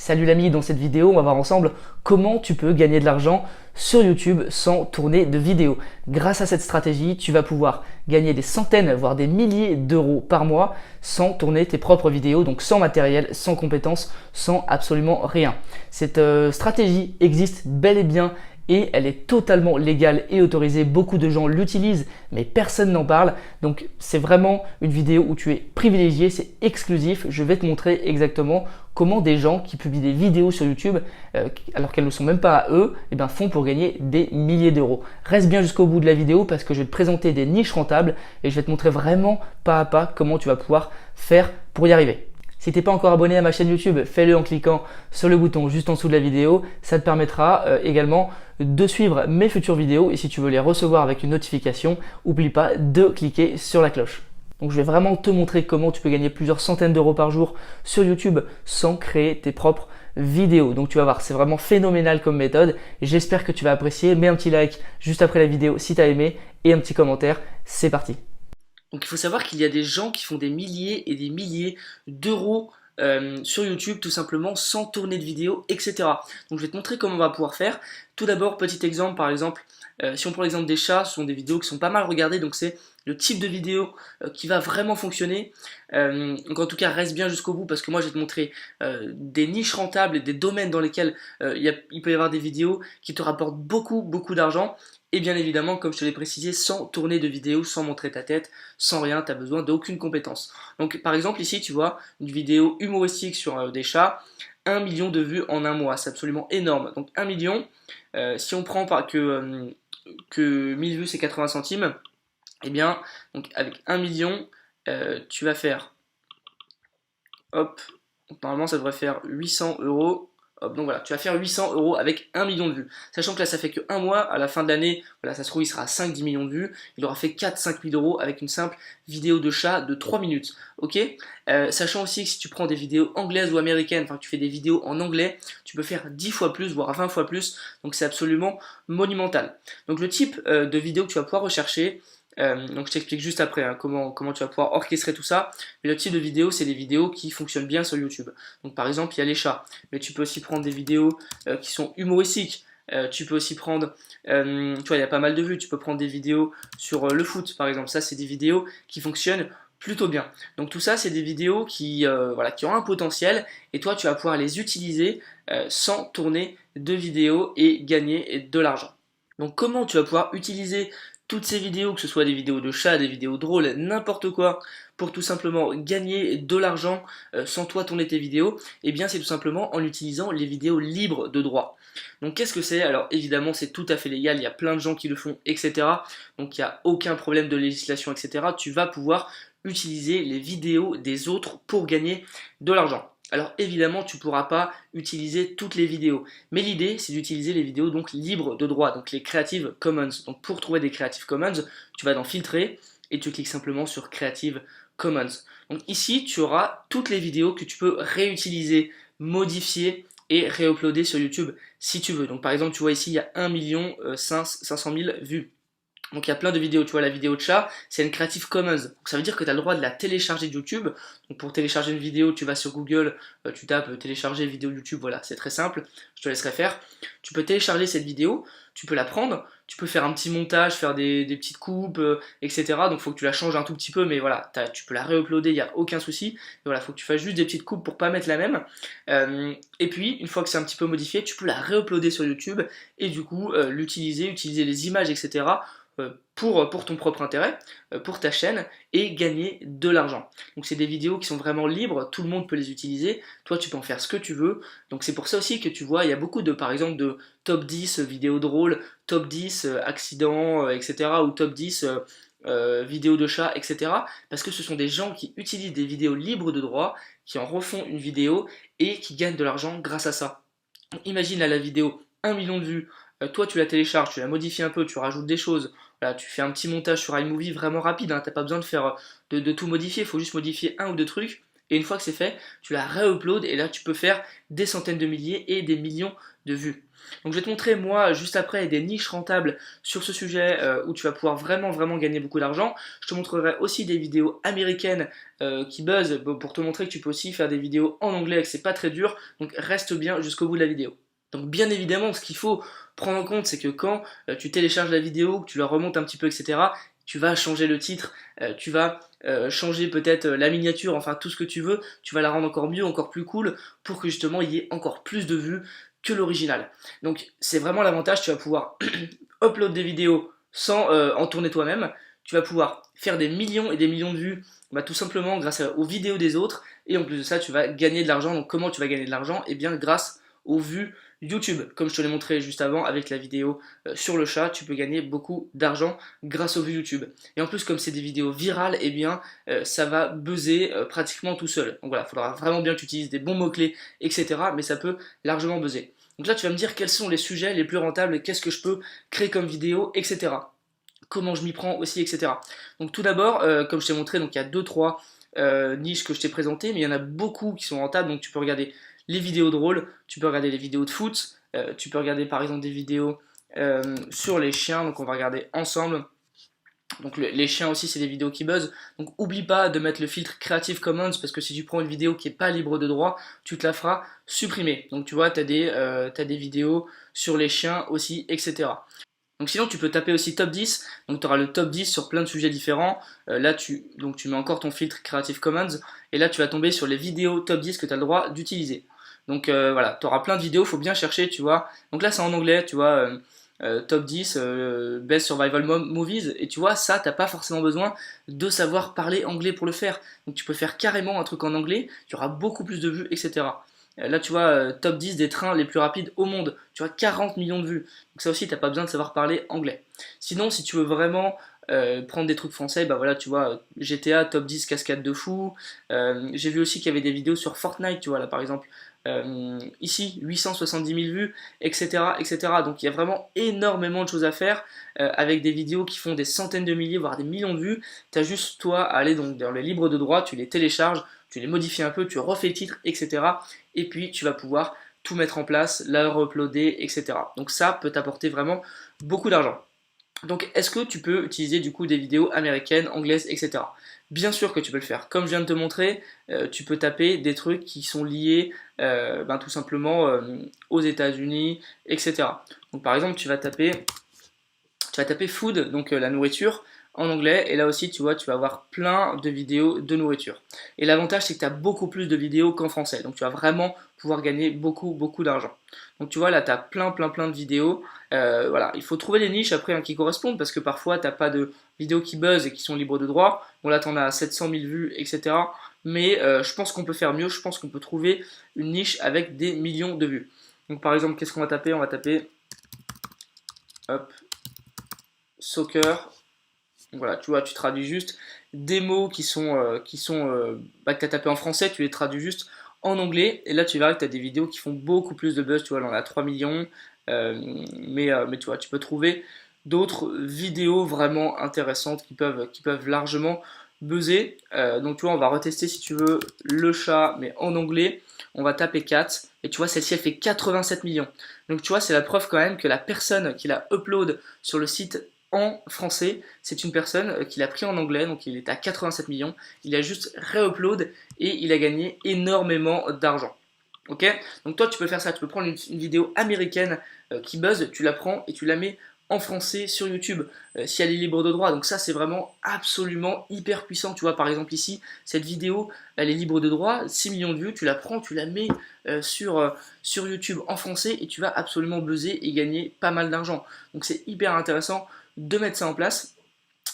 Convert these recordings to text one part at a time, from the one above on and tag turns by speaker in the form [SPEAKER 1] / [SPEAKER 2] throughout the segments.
[SPEAKER 1] Salut l'ami, dans cette vidéo, on va voir ensemble comment tu peux gagner de l'argent sur YouTube sans tourner de vidéos. Grâce à cette stratégie, tu vas pouvoir gagner des centaines, voire des milliers d'euros par mois sans tourner tes propres vidéos, donc sans matériel, sans compétences, sans absolument rien. Cette stratégie existe bel et bien et elle est totalement légale et autorisée. Beaucoup de gens l'utilisent, mais personne n'en parle. Donc c'est vraiment une vidéo où tu es privilégié, c'est exclusif. Je vais te montrer exactement comment des gens qui publient des vidéos sur YouTube, alors qu'elles ne sont même pas à eux, font pour gagner des milliers d'euros. Reste bien jusqu'au bout de la vidéo parce que je vais te présenter des niches rentables et je vais te montrer vraiment pas à pas comment tu vas pouvoir faire pour y arriver. Si tu n'es pas encore abonné à ma chaîne YouTube, fais-le en cliquant sur le bouton juste en dessous de la vidéo. Ça te permettra également de suivre mes futures vidéos et si tu veux les recevoir avec une notification, n'oublie pas de cliquer sur la cloche. Donc je vais vraiment te montrer comment tu peux gagner plusieurs centaines d'euros par jour sur YouTube sans créer tes propres vidéos. Donc tu vas voir, c'est vraiment phénoménal comme méthode. J'espère que tu vas apprécier. Mets un petit like juste après la vidéo si tu as aimé et un petit commentaire. C'est parti. Donc il faut savoir qu'il y a des gens qui font des milliers et des milliers d'euros sur YouTube tout simplement sans tourner de vidéo, etc. Donc je vais te montrer comment on va pouvoir faire. Tout d'abord, petit exemple, par exemple, si on prend l'exemple des chats, ce sont des vidéos qui sont pas mal regardées, donc c'est le type de vidéo qui va vraiment fonctionner. Donc en tout cas, reste bien jusqu'au bout parce que moi je vais te montrer des niches rentables et des domaines dans lesquels il peut y avoir des vidéos qui te rapportent beaucoup d'argent. Et bien évidemment, comme je te l'ai précisé, sans tourner de vidéo, sans montrer ta tête, sans rien, tu n'as besoin d'aucune compétence. Donc par exemple ici, tu vois, une vidéo humoristique sur des chats, 1 million de vues en un mois, c'est absolument énorme. Donc 1 million, si on prend pas que 1000 vues c'est 80 centimes, et bien donc avec 1 million, tu vas faire, hop, donc, normalement ça devrait faire 800 euros. Hop, donc voilà, tu vas faire 800 euros avec 1 million de vues. Sachant que là, ça fait que un mois, à la fin de l'année, voilà, ça se trouve, il sera à 5-10 millions de vues. Il aura fait 4-5 000 euros avec une simple vidéo de chat de 3 minutes. Ok, sachant aussi que si tu prends des vidéos anglaises ou américaines, enfin, que tu fais des vidéos en anglais, tu peux faire 10 fois plus, voire 20 fois plus. Donc, c'est absolument monumental. Donc, le type de vidéo que tu vas pouvoir rechercher, donc je t'explique juste après hein, comment tu vas pouvoir orchestrer tout ça. Mais le type de vidéo, c'est des vidéos qui fonctionnent bien sur YouTube. Donc par exemple, il y a les chats, mais tu peux aussi prendre des vidéos qui sont humoristiques. Tu peux aussi prendre, tu vois, il y a pas mal de vues. Tu peux prendre des vidéos sur le foot, par exemple. Ça, c'est des vidéos qui fonctionnent plutôt bien. Donc tout ça, c'est des vidéos qui ont un potentiel et toi, tu vas pouvoir les utiliser sans tourner de vidéos et gagner de l'argent. Donc comment tu vas pouvoir utiliser toutes ces vidéos, que ce soit des vidéos de chats, des vidéos drôles, n'importe quoi, pour tout simplement gagner de l'argent sans toi tourner tes vidéos, eh bien c'est tout simplement en utilisant les vidéos libres de droit. Donc qu'est-ce que c'est? Alors évidemment c'est tout à fait légal, il y a plein de gens qui le font, etc. Donc il n'y a aucun problème de législation, etc. Tu vas pouvoir utiliser les vidéos des autres pour gagner de l'argent. Alors évidemment, tu ne pourras pas utiliser toutes les vidéos, mais l'idée c'est d'utiliser les vidéos donc libres de droit, donc les Creative Commons. Donc pour trouver des Creative Commons, tu vas dans Filtrer et tu cliques simplement sur Creative Commons. Donc ici, tu auras toutes les vidéos que tu peux réutiliser, modifier et réuploader sur YouTube si tu veux. Donc par exemple, tu vois ici, il y a 1 500 000 vues. Donc il y a plein de vidéos, tu vois la vidéo de chat, c'est une Creative Commons. Donc ça veut dire que tu as le droit de la télécharger de YouTube. Donc pour télécharger une vidéo, tu vas sur Google, tu tapes télécharger vidéo YouTube, voilà, c'est très simple, je te laisserai faire. Tu peux télécharger cette vidéo, tu peux la prendre, tu peux faire un petit montage, faire des petites coupes, etc. Donc il faut que tu la changes un tout petit peu, mais voilà, tu peux la réuploader, il n'y a aucun souci. Mais voilà, il faut que tu fasses juste des petites coupes pour pas mettre la même. Et puis, une fois que c'est un petit peu modifié, tu peux la réuploader sur YouTube et du coup utiliser les images, etc. Pour ton propre intérêt, pour ta chaîne et gagner de l'argent. Donc c'est des vidéos qui sont vraiment libres, tout le monde peut les utiliser, toi tu peux en faire ce que tu veux. Donc c'est pour ça aussi que tu vois, il y a beaucoup de, par exemple, de top 10 vidéos drôles, top 10 accidents, etc. ou top 10 vidéos de chats, etc. Parce que ce sont des gens qui utilisent des vidéos libres de droit, qui en refont une vidéo et qui gagnent de l'argent grâce à ça. Donc, imagine là la vidéo 1 million de vues, toi tu la télécharges, tu la modifies un peu, tu rajoutes des choses, voilà, tu fais un petit montage sur iMovie vraiment rapide, hein, t'as pas besoin de faire de tout modifier, il faut juste modifier un ou deux trucs, Et une fois que c'est fait, tu la re-upload et là tu peux faire des centaines de milliers et des millions de vues. Donc je vais te montrer moi juste après des niches rentables sur ce sujet où tu vas pouvoir vraiment gagner beaucoup d'argent. Je te montrerai aussi des vidéos américaines qui buzzent pour te montrer que tu peux aussi faire des vidéos en anglais et que c'est pas très dur. Donc reste bien jusqu'au bout de la vidéo. Donc bien évidemment, ce qu'il faut prendre en compte, c'est que quand tu télécharges la vidéo, que tu la remontes un petit peu, etc., tu vas changer le titre, tu vas changer peut-être la miniature, enfin tout ce que tu veux, tu vas la rendre encore mieux, encore plus cool, pour que justement il y ait encore plus de vues que l'original. Donc c'est vraiment l'avantage, tu vas pouvoir upload des vidéos sans en tourner toi-même, tu vas pouvoir faire des millions et des millions de vues tout simplement grâce aux vidéos des autres, et en plus de ça tu vas gagner de l'argent. Donc comment tu vas gagner de l'argent? Eh bien grâce aux vues YouTube, comme je te l'ai montré juste avant avec la vidéo sur le chat, tu peux gagner beaucoup d'argent grâce aux vues YouTube. Et en plus, comme c'est des vidéos virales, eh bien, ça va buzzer pratiquement tout seul. Donc voilà, il faudra vraiment bien que tu utilises des bons mots-clés, etc. Mais ça peut largement buzzer. Donc là, tu vas me dire quels sont les sujets les plus rentables et qu'est-ce que je peux créer comme vidéo, etc. Comment je m'y prends aussi, etc. Donc tout d'abord, comme je t'ai montré, donc il y a 2-3 niches que je t'ai présentées, mais il y en a beaucoup qui sont rentables, donc tu peux regarder les vidéos drôles, tu peux regarder les vidéos de foot, tu peux regarder par exemple des vidéos sur les chiens, donc on va regarder ensemble. Donc les chiens aussi, c'est des vidéos qui buzzent, donc oublie pas de mettre le filtre Creative Commons, parce que si tu prends une vidéo qui n'est pas libre de droit, tu te la feras supprimer. Donc tu vois, t'as des vidéos sur les chiens aussi, etc. Donc sinon tu peux taper aussi top 10, donc tu auras le top 10 sur plein de sujets différents. Là tu mets encore ton filtre Creative Commons et là tu vas tomber sur les vidéos top 10 que tu as le droit d'utiliser. Donc voilà, tu auras plein de vidéos, faut bien chercher, tu vois. Donc là c'est en anglais, tu vois, top 10 Best Survival Movies, et tu vois, ça t'as pas forcément besoin de savoir parler anglais pour le faire. Donc tu peux faire carrément un truc en anglais, tu auras beaucoup plus de vues, etc. Là, tu vois, top 10 des trains les plus rapides au monde. Tu vois, 40 millions de vues. Donc ça aussi, t'as pas besoin de savoir parler anglais. Sinon, si tu veux vraiment prendre des trucs français, bah voilà, tu vois, GTA, top 10 cascade de fou. J'ai vu aussi qu'il y avait des vidéos sur Fortnite, tu vois, là par exemple. Ici, 870 000 vues, etc., etc. Donc il y a vraiment énormément de choses à faire avec des vidéos qui font des centaines de milliers, voire des millions de vues. Tu as juste toi à aller donc dans les libres de droit, tu les télécharges, tu les modifies un peu, tu refais le titre, etc. Et puis tu vas pouvoir tout mettre en place, la re-uploader, etc. Donc ça peut t'apporter vraiment beaucoup d'argent. Donc est-ce que tu peux utiliser du coup des vidéos américaines, anglaises, etc. Bien sûr que tu peux le faire. Comme je viens de te montrer, tu peux taper des trucs qui sont liés tout simplement aux États-Unis, etc. Donc par exemple, tu vas taper food, donc la nourriture, en anglais, et là aussi tu vois, tu vas avoir plein de vidéos de nourriture. Et l'avantage c'est que tu as beaucoup plus de vidéos qu'en français, donc tu vas vraiment pouvoir gagner beaucoup d'argent. Donc tu vois là tu as plein de vidéos. Voilà, il faut trouver les niches après qui correspondent, parce que parfois tu n'as pas de vidéos qui buzzent et qui sont libres de droit. Bon là tu en as 700 000 vues, etc. Mais je pense qu'on peut faire mieux, je pense qu'on peut trouver une niche avec des millions de vues. Donc par exemple, qu'est-ce qu'on va taper? On va taper hop, soccer. Voilà, tu vois, tu traduis juste des mots que tu as tapé en français, tu les traduis juste en anglais, et là tu verras que tu as des vidéos qui font beaucoup plus de buzz, tu vois, là on a 3 millions, mais tu vois, tu peux trouver d'autres vidéos vraiment intéressantes qui peuvent largement buzzer. Donc tu vois, on va retester si tu veux le chat, mais en anglais, on va taper cat, et tu vois, celle-ci elle fait 87 millions. Donc tu vois, c'est la preuve quand même que la personne qui la upload sur le site en français, c'est une personne qui l'a pris en anglais, donc il est à 87 millions, il a juste re-upload et il a gagné énormément d'argent. Ok? Donc toi tu peux faire ça, tu peux prendre une vidéo américaine qui buzz, tu la prends et tu la mets en français sur YouTube, si elle est libre de droit. Donc ça c'est vraiment absolument hyper puissant. Tu vois par exemple ici, cette vidéo elle est libre de droit, 6 millions de vues, tu la prends, tu la mets sur YouTube en français et tu vas absolument buzzer et gagner pas mal d'argent. Donc c'est hyper intéressant de mettre ça en place.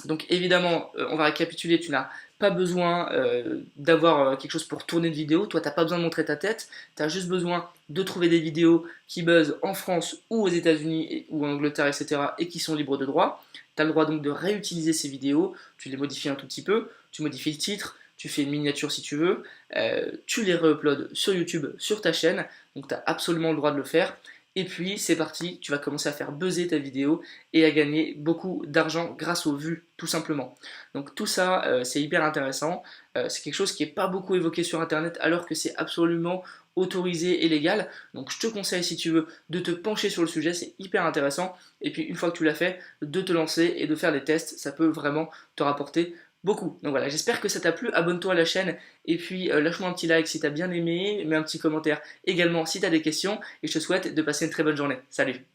[SPEAKER 1] Donc évidemment, on va récapituler, tu n'as pas besoin d'avoir quelque chose pour tourner une vidéo, toi tu n'as pas besoin de montrer ta tête, tu as juste besoin de trouver des vidéos qui buzzent en France ou aux États-Unis ou en Angleterre, etc. et qui sont libres de droit. Tu as le droit donc de réutiliser ces vidéos, tu les modifies un tout petit peu, tu modifies le titre, tu fais une miniature si tu veux, tu les re-uploads sur YouTube, sur ta chaîne, donc tu as absolument le droit de le faire. Et puis c'est parti, tu vas commencer à faire buzzer ta vidéo et à gagner beaucoup d'argent grâce aux vues, tout simplement. Donc tout ça, c'est hyper intéressant. C'est quelque chose qui n'est pas beaucoup évoqué sur Internet alors que c'est absolument autorisé et légal. Donc je te conseille, si tu veux, de te pencher sur le sujet, c'est hyper intéressant. Et puis une fois que tu l'as fait, de te lancer et de faire des tests, ça peut vraiment te rapporter beaucoup. Donc voilà, j'espère que ça t'a plu, abonne-toi à la chaîne et puis lâche-moi un petit like si t'as bien aimé, mets un petit commentaire également si t'as des questions et je te souhaite de passer une très bonne journée. Salut!